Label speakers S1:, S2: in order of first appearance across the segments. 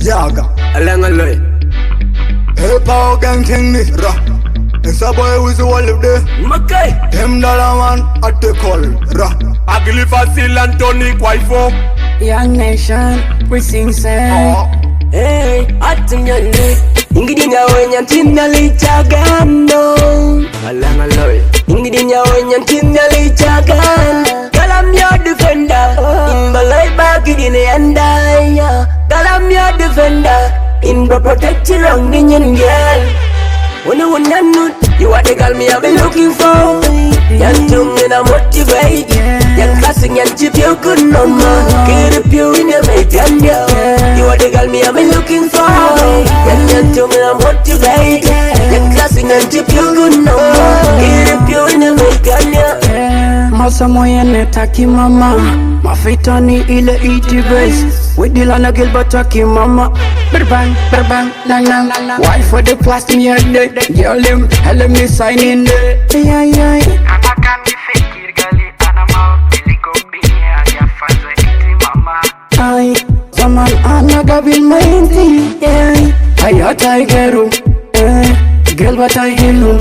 S1: Yaga.
S2: Alangaloi.
S1: Hey, power gang thing ni ra. It's a boy who's all of the
S2: Makai.
S1: $10 man at the call ra.
S3: Ugly, Facile and Tony Quaifo.
S4: Young nation, we sing say.
S2: Hey, Atem yole. Ingidinya wenya tinda lichagano. Alangaloi. Ingidinya wenya tinda lichagano. Galam your defender. Imbalai bagidine andaya. Galam your defender. Imba protect your wrong Indian girl. When you want you are the girl me I've been looking for. Young tongue and I'm motivated. Young classing and chip you good no more. Get up you in your mate and yo. You are the girl me I've been looking for. Young tongue and I'm motivated. Young classing and chip you good no more. Get up you in your mate and yo.
S4: Masa moya netaki mama. Mafitani ile iti base. With the lana gilbataki mama. Berbang, nang nang. Why for the plastic me head day? Girl him, help me sign in there. Yeah.
S5: Akan difikir kali ana mau pilih kopinya ya fase iti mama.
S4: Ay, zaman anak gabil mainti. Yeah, ayat ay geru. Girl batay hilu.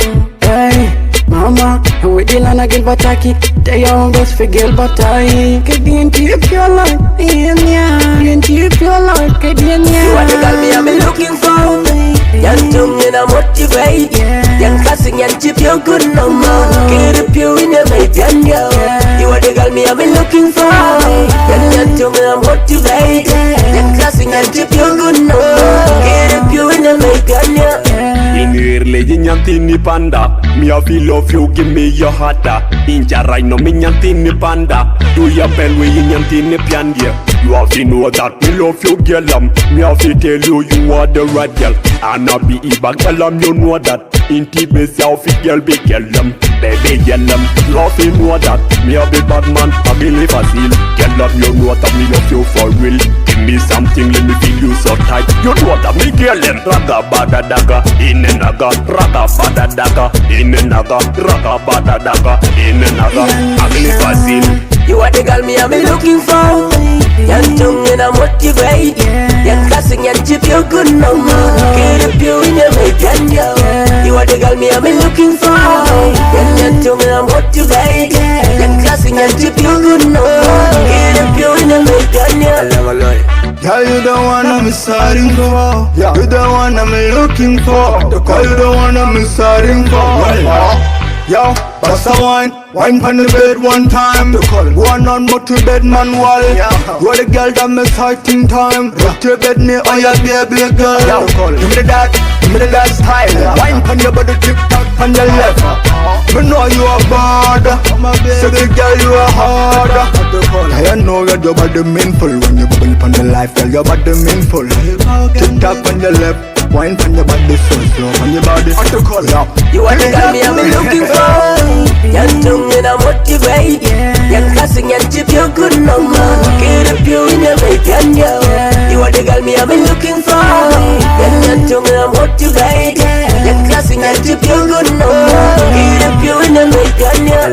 S4: Mama, with the lana gilbataki. They always forget batay. Kedin keep your life in ya. Kedin keep your life, kedin ya.
S2: You are the girl me I've been looking for. Young tongue and I'm motivated. Young classing and chip you good no more. Get up you in your mate and yo. You are the girl me I've been looking for. Young tongue and I'm motivated. Young classing and chip you good no more. Get up you in your mate and yo.
S3: In early nyantini panda. Me a feel love you, give me your heart. Inja right no me nyantini panda. Do your bell way nyantini piandia. You have to know that me love you, girl. Me have to tell you you are the right girl. And I be back, girl. You know that. Intimate self, girl, be girl. Baby, girl. Love you know that. Me a be bad man, I believe Facile. Girl, you know that me love you for real. Give me something, let me feel you so tight. You know that me girl. Raga bada daga, in a naga. Raga bada daga, in a naga. Raga bada daga, in a naga. Ugly Facile.
S2: You are the girl me I've been looking for. Young tongue and I'm motivated. Young classing and chip you good no more. Get up you in your mate and yo. You are the girl me I've been looking for. Young tongue and I'm motivated. Young classing and chip you good no more. Get up you in your mate and yo.
S1: Yeah, you the one I'm starting for. Yeah, you the one I'm looking for. Call you the one I'm starting for. Yo, bust a wine pon the bed one time. Go on but to bed man wall. You the girl that me exciting time. Rock your bed me on your baby girl. Give me the that style. Wine pon your body, tip top on your left. Me know you a bad, sexy girl you a hard. I know that your body meanful. When you bubble pon the life, girl your body meanful. Tip top on your left. Wine from your body, so on your body.
S2: You are the girl me I've been looking for. Young tongue and I'm motivated. Young classing and chip you good no more. Get up you in your mate and yo. You are the girl me I've been looking for. Young tongue and I'm motivated. Young classing and chip you good no more. Get up you in your mate and yo.